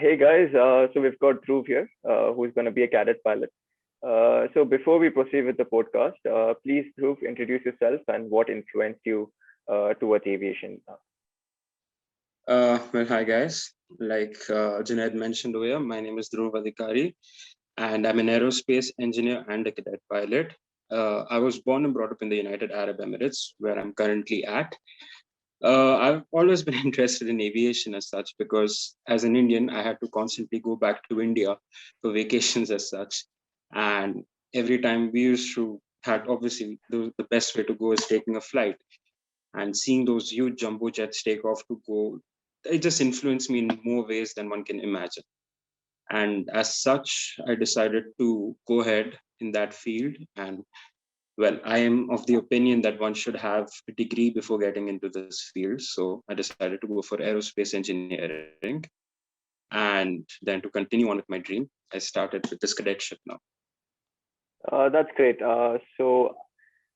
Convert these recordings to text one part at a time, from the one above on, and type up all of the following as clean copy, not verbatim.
Hey guys, so we've got Dhruv here, who's going to be a cadet pilot. So before we proceed with the podcast, please Dhruv, introduce yourself and what influenced you towards aviation. Hi guys. Like Junaid mentioned earlier, my name is Dhruv Adhikari, and I'm an aerospace engineer and a cadet pilot. I was born and brought up in the United Arab Emirates, where I'm currently at. I've always been interested in aviation as such because, as an Indian, I had to constantly go back to India for vacations as such, and every time we used to had obviously the best way to go is taking a flight and seeing those huge jumbo jets take off to go, it just influenced me in more ways than one can imagine. And as such, I decided to go ahead in that field. And well, I am of the opinion that one should have a degree before getting into this field. So I decided to go for aerospace engineering. And then to continue on with my dream, I started with this cadetship now. That's great.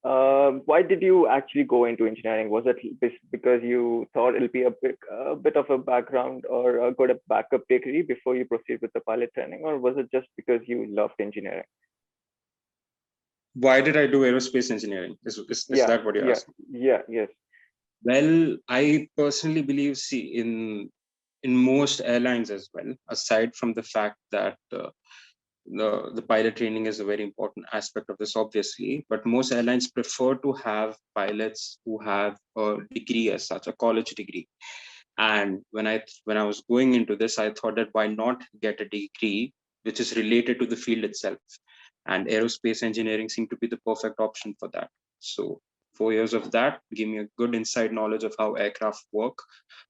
Why did you actually go into engineering? Was it because you thought it'll be a bit of a background or a good backup degree before you proceed with the pilot training, or was it just because you loved engineering? Why did I do aerospace engineering? Is that what you're asking? Yes. Well, I personally believe, see, in most airlines as well, aside from the fact that the pilot training is a very important aspect of this, obviously, but most airlines prefer to have pilots who have a degree as such, a college degree. And when I was going into this, I thought that why not get a degree which is related to the field itself, and aerospace engineering seemed to be the perfect option for that. So 4 years of that gave me a good inside knowledge of how aircraft work,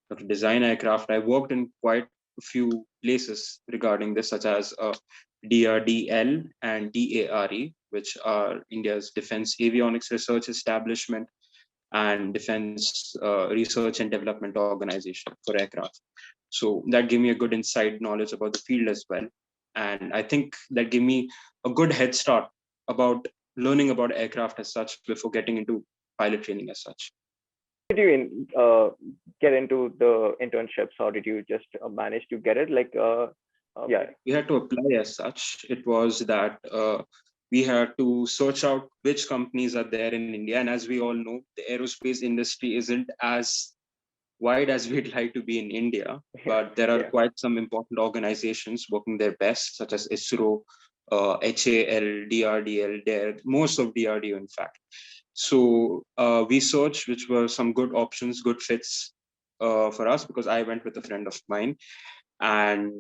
how to design aircraft. I worked in quite a few places regarding this, such as DRDL and DARE, which are India's Defense Avionics Research Establishment and Defense Research and Development Organization for aircraft. So that gave me a good inside knowledge about the field as well. And I think that gave me a good head start about learning about aircraft as such before getting into pilot training as such. Did you get into the internships, or did you just manage to get it? We had to apply as such. It was that we had to search out which companies are there in India. And as we all know, the aerospace industry isn't as wide as we'd like to be in India, but there are quite some important organizations working their best, such as ISRO, HAL, DRDL, DARE, most of DRDO, in fact. So we searched which were some good options, good fits for us, because I went with a friend of mine, and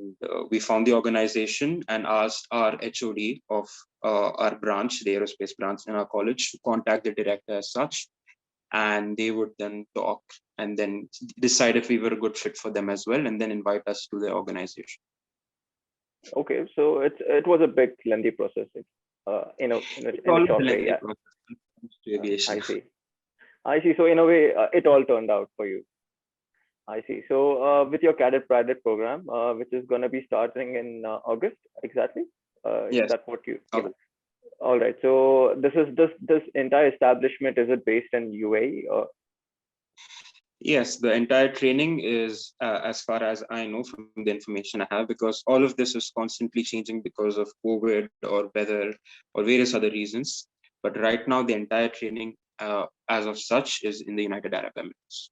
we found the organization and asked our HOD of our branch, the aerospace branch in our college, to contact the director as such, and they would then talk and then decide if we were a good fit for them as well, and then invite us to the organization. Okay, so it was a big lengthy process. In a short way, yeah. I see. So in a way, it all turned out for you. I see. So with your cadet pilot program, which is going to be starting in August, exactly. Yes. That's what you. Yeah. All right. So this entire establishment, is it based in UAE? Or? Yes, the entire training is, as far as I know from the information I have, because all of this is constantly changing because of COVID or weather or various other reasons. But right now, the entire training, as of such, is in the United Arab Emirates.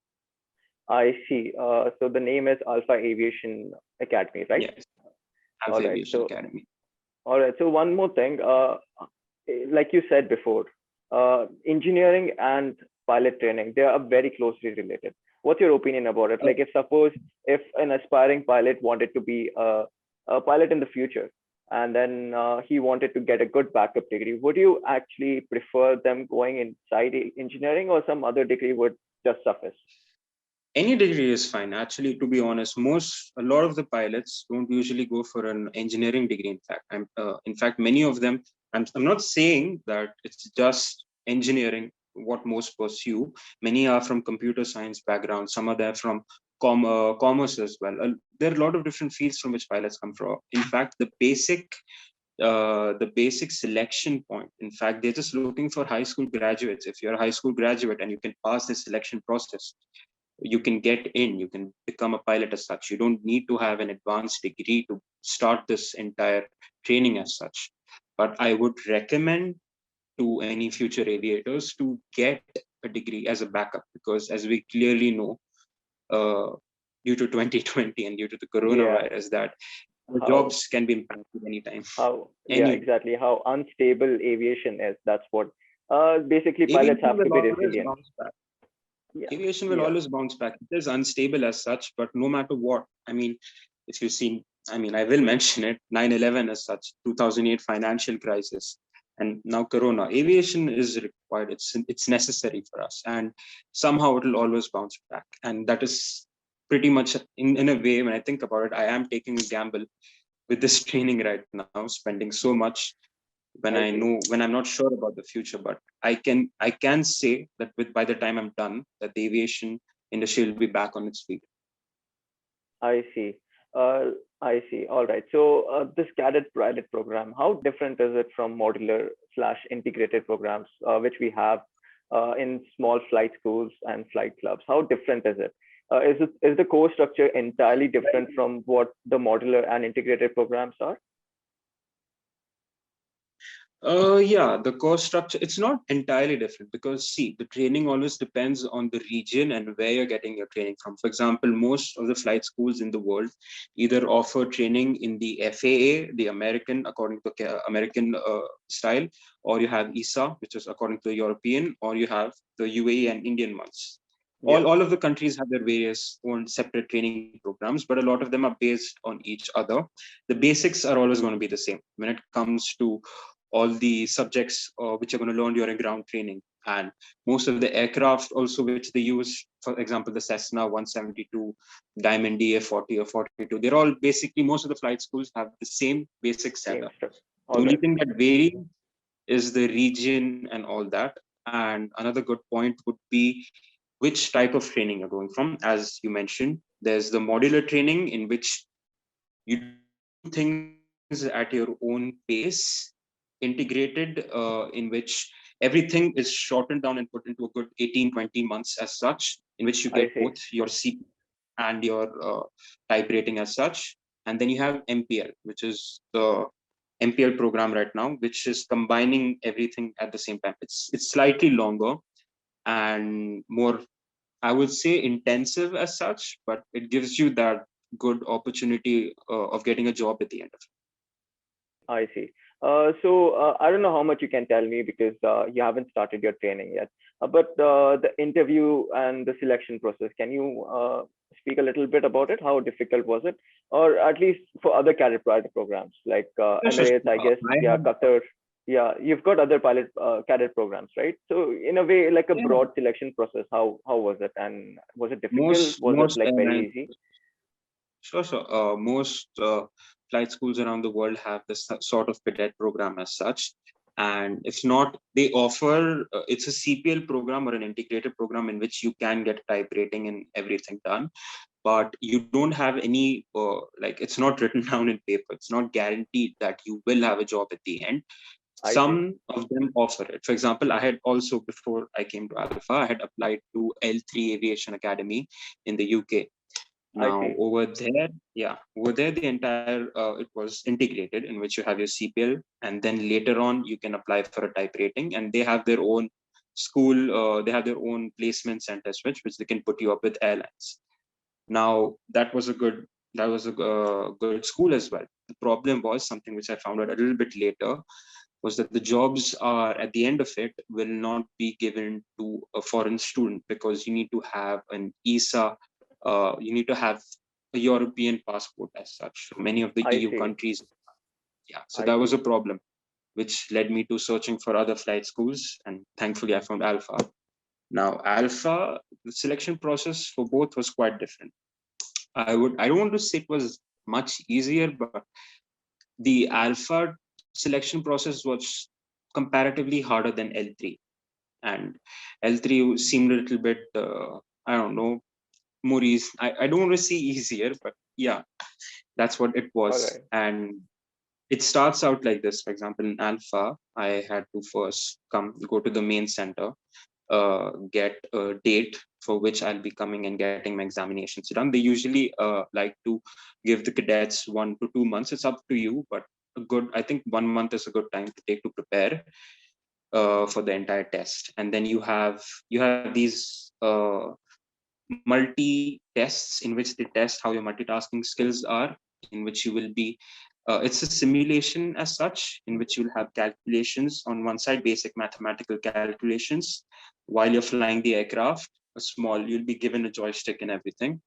I see. So the name is Alpha Aviation Academy, right? Yes, Alpha Aviation Academy. All right. So one more thing, like you said before, engineering and pilot training, they are very closely related. What's your opinion about it? Like, if an aspiring pilot wanted to be a pilot in the future, and then he wanted to get a good backup degree, would you actually prefer them going inside engineering, or some other degree would just suffice? Any degree is fine. Actually, to be honest, a lot of the pilots don't usually go for an engineering degree. In fact, many of them, I'm not saying that it's just engineering what most pursue. Many are from computer science background. Some are there from commerce as well. There are a lot of different fields from which pilots come from. In fact, the basic selection point, in fact, they're just looking for high school graduates. If you're a high school graduate and you can pass the selection process, you can get in, you can become a pilot as such. You don't need to have an advanced degree to start this entire training as such. But I would recommend to any future aviators to get a degree as a backup, because as we clearly know, uh, due to 2020 and due to the Yeah. coronavirus, that the How jobs can be impacted anytime. yeah, Any exactly. How unstable aviation is. That's what. Basically, pilots aviation have to will be always resilient. bounce back. Yeah. Aviation will Yeah. always bounce back. It is unstable as such, but no matter what, I mean, if you've seen, I mean, I will mention it, 9/11 as such, 2008 financial crisis, and now Corona. Aviation is required. It's necessary for us, and somehow it will always bounce back. And that is pretty much in a way, when I think about it, I am taking a gamble with this training right now, spending so much when I I see. know, when I'm not sure about the future, but I can say that by the time I'm done, that the aviation industry will be back on its feet. I see. Uh, I see. All right. So this cadet pilot program, how different is it from modular slash integrated programs, which we have in small flight schools and flight clubs? How different is it? Is the course structure entirely different from what the modular and integrated programs are? Yeah, the course structure, it's not entirely different, because see, the training always depends on the region and where you're getting your training from. For example, most of the flight schools in the world either offer training in the FAA, the American, according to American style, or you have ESA, which is according to the European, or you have the UAE and Indian ones. Yeah, All of the countries have their various own separate training programs, but a lot of them are based on each other. The basics are always going to be the same when it comes to all the subjects which you're going to learn during ground training. And most of the aircraft also which they use, for example, the Cessna 172, Diamond DA-40 or 42, they're all basically, most of the flight schools have the same basic same setup. stuff. The All only right. thing that varies is the region and all that. And another good point would be which type of training you're going from. As you mentioned, there's the modular training in which you do things at your own pace, integrated, in which everything is shortened down and put into a good 18, 20 months as such, in which you get both I see. your CP and your type rating as such. And then you have MPL, which is the MPL program right now, which is combining everything at the same time. It's slightly longer and more, I would say, intensive as such, but it gives you that good opportunity of getting a job at the end of it. I see. So I don't know how much you can tell me because you haven't started your training yet. But the interview and the selection process, can you speak a little bit about it? How difficult was it? Or at least for other cadet pilot programs like Sure, sure, Emirates, I sure. guess, I yeah, have, Qatar. Yeah, you've got other pilot cadet programs, right? So in a way, like a yeah, broad selection process, how was it? And was it difficult? most Was it most like very airlines, easy? sure, sure. Most flight schools around the world have this sort of cadet program as such. And if not, they offer, it's a CPL program or an integrated program in which you can get type rating and everything done. But you don't have any, like, it's not written down in paper. It's not guaranteed that you will have a job at the end. I see. Some of them offer it. For example, I had also, before I came to Alpha, I had applied to L3 Aviation Academy in the UK. I Now see. over there, yeah, over there the entire it was integrated, in which you have your CPL, and then later on you can apply for a type rating, and they have their own school, they have their own placement centers, which they can put you up with airlines. Now that was a good school as well. The problem was something which I found out a little bit later, was that the jobs are at the end of it will not be given to a foreign student, because you need to have an ESA, you need to have a European passport as such from many of the I EU see. countries. Yeah, so I that was see. a problem, which led me to searching for other flight schools, and thankfully I found Alpha. Now, Alpha, the selection process for both was quite different. I don't want to say it was much easier, but the Alpha selection process was comparatively harder than L3. And L3 seemed a little bit, I don't know, more easy. I don't want to say easier, but yeah, that's what it All was. right. And it starts out like this. For example, in Alpha, I had to first go to the main center. get a date for which I'll be coming and getting my examinations done. They usually like to give the cadets 1 to 2 months. It's up to you, but I think 1 month is a good time to take to prepare for the entire test. And then you have these multi tests in which they test how your multitasking skills are, in which you will be it's a simulation as such, in which you'll have calculations on one side, basic mathematical calculations, while you're flying the aircraft. You'll be given a joystick and everything,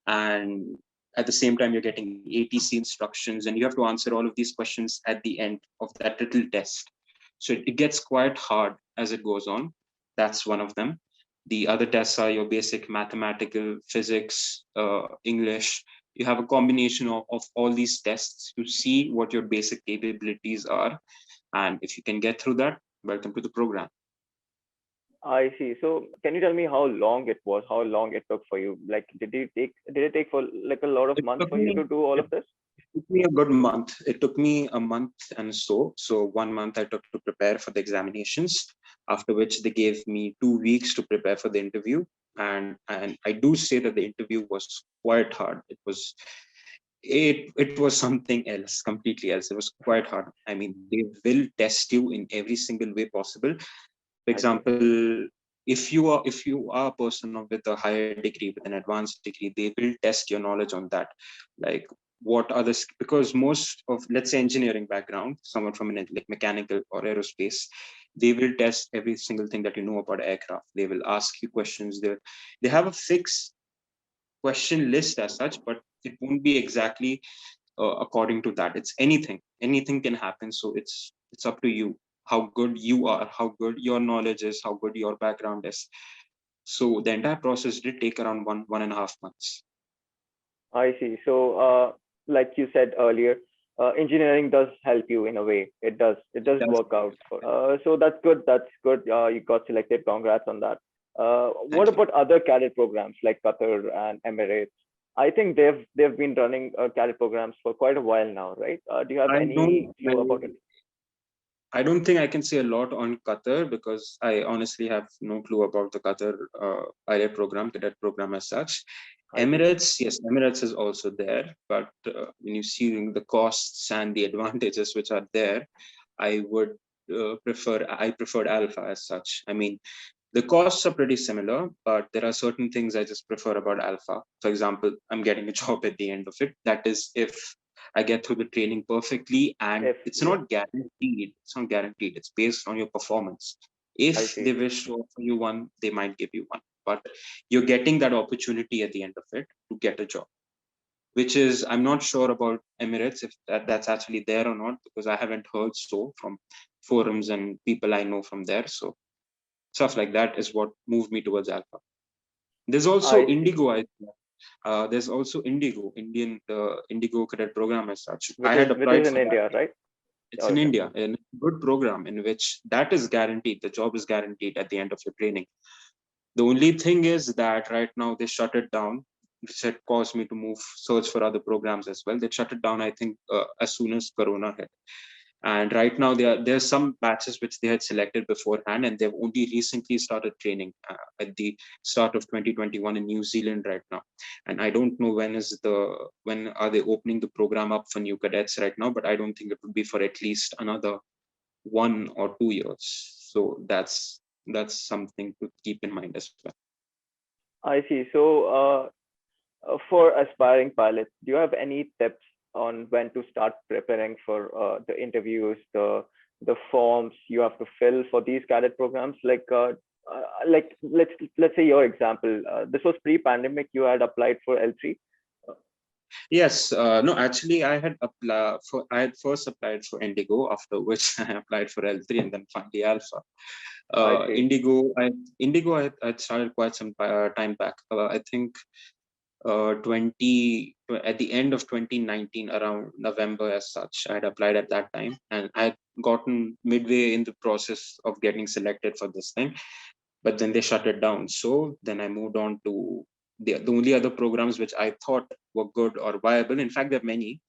and at the same time you're getting ATC instructions, and you have to answer all of these questions at the end of that little test. So it gets quite hard as it goes on. That's one of them. The other tests are your basic mathematical, physics, English. You have a combination of all these tests to see what your basic capabilities are. And if you can get through that, welcome to the program. I see. So can you tell me how long it was? How long it took for you? Like, did it take for like a lot of It months took for you me, to do all it of this? took me a good month. It took me a month and so. So 1 month I took to prepare for the examinations, after which they gave me 2 weeks to prepare for the interview. And I do say that the interview was quite hard. It was something else, completely else. It was quite hard. I mean, they will test you in every single way possible. For I see. example, if you are a person with a higher degree, with an advanced degree, they will test your knowledge on that. Like, because most of, let's say, engineering background, someone from an like mechanical or aerospace, they will test every single thing that you know about aircraft. They will ask you questions. They have a fixed question list as such, but it won't be exactly according to that. It's anything can happen. So it's up to you how good you are, how good your knowledge is, how good your background is. So the entire process did take around 1.5 months. I see. So, like you said earlier, engineering does help you in a way. It does. It does That's work out for. So that's good. That's good. You got selected. Congrats on that. What Thank you. about other cadet programs like Qatar and Emirates? I think they've been running cadet programs for quite a while now, right? Do you have I any don't clue about it? I don't think I can say a lot on Qatar, because I honestly have no clue about the Qatar pilot program, cadet program as such. I see. Emirates, yes, Emirates is also there, but when you see the costs and the advantages which are there, I would I preferred Alpha as such. I mean, the costs are pretty similar, but there are certain things I just prefer about Alpha. For example, I'm getting a job at the end of it. That is, if I get through the training perfectly, and If it's yeah, not guaranteed. It's not guaranteed. It's based on your performance. I If see. they wish to offer you one, they might give you one. But you're getting that opportunity at the end of it to get a job, which is, I'm not sure about Emirates, if that's actually there or not, because I haven't heard so from forums and people I know from there. So stuff like that is what moved me towards Alpha. There's also I see. Indigo. There's also Indigo Cadet Program as such. I Which had is applied in for that. India, right? It's in Okay. India, and it's a good program in which that is guaranteed. The job is guaranteed at the end of your training. The only thing is that right now they shut it down, which had caused me to search for other programs as well. They shut it down, I think, as soon as Corona hit. And right now, there's some batches which they had selected beforehand, and they've only recently started training at the start of 2021 in New Zealand right now. And I don't know when are they opening the program up for new cadets right now, but I don't think it would be for at least another 1 or 2 years. So that's something to keep in mind as well. I see. So, for aspiring pilots, do you have any tips on when to start preparing for the interviews, the forms you have to fill for these cadet programs? Like let's say your example. This was pre-pandemic. You had applied for L3. Yes, no, actually, I had first applied for Indigo, after which I applied for L3 and then finally Alpha. I see. I started quite some time back. I think 20 at the end of 2019, around November as such. I had applied at that time, and I had gotten midway in the process of getting selected for this thing, but then they shut it down. So then I moved on to the only other programs which I thought were good or viable. In fact, there are many.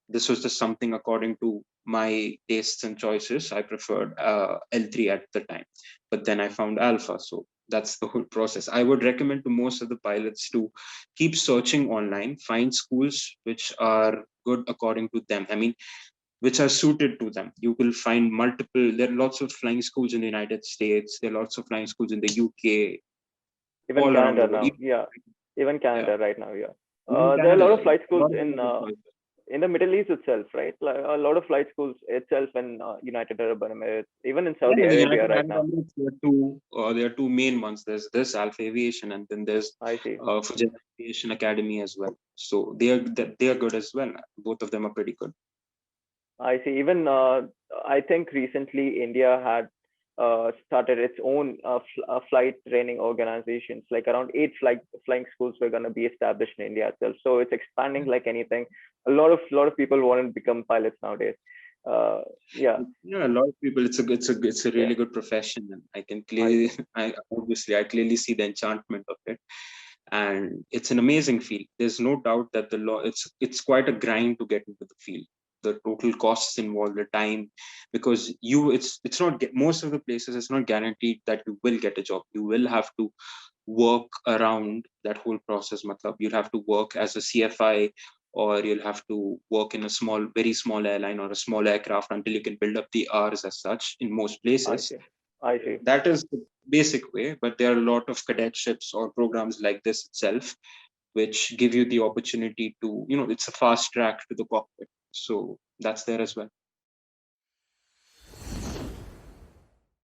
This was just something according to my tastes and choices. I preferred L3 at the time, but then I found Alpha. So That's the whole process. I would recommend to most of the pilots to keep searching online, find schools which are good according to them. I mean, which are suited to them. You will find multiple, there are lots of flying schools in the United States, there are lots of flying schools in the UK, Even all around the Canada world. now, yeah. Even Yeah. Canada right now, yeah. Even There are a lot Canada, of flight a schools lot of in good choices. the Middle East itself, right? Like a lot of flight schools itself in United Arab Emirates, even in Saudi Yeah, the Arabia United right Arab now. Emirates, there are two main ones. There's this Alpha Aviation, and then there's I see. Cadet Aviation Academy as well. So they are good as well. Both of them are pretty good. I see. Even I think recently India had started its own flight training organizations. Like around 8 flying schools were going to be established in India itself. So it's expanding like anything. A lot of people want to become pilots nowadays. Yeah, Yeah, a lot of people. It's a yeah. really good profession, and I can I clearly, see. I clearly see the enchantment of it, and it's an amazing field. There's no doubt that the law. It's quite a grind to get into the field. The total costs involved, the time, because it's not most of the places. It's not guaranteed that you will get a job. You will have to work around that whole process. Matlab, you'll have to work as a CFI, or you'll have to work in a very small airline or a small aircraft until you can build up the hours as such in most I places. see. I see. That is the basic way, but there are a lot of cadetships or programs like this itself, which give you the opportunity to, it's a fast track to the cockpit. So that's there as well.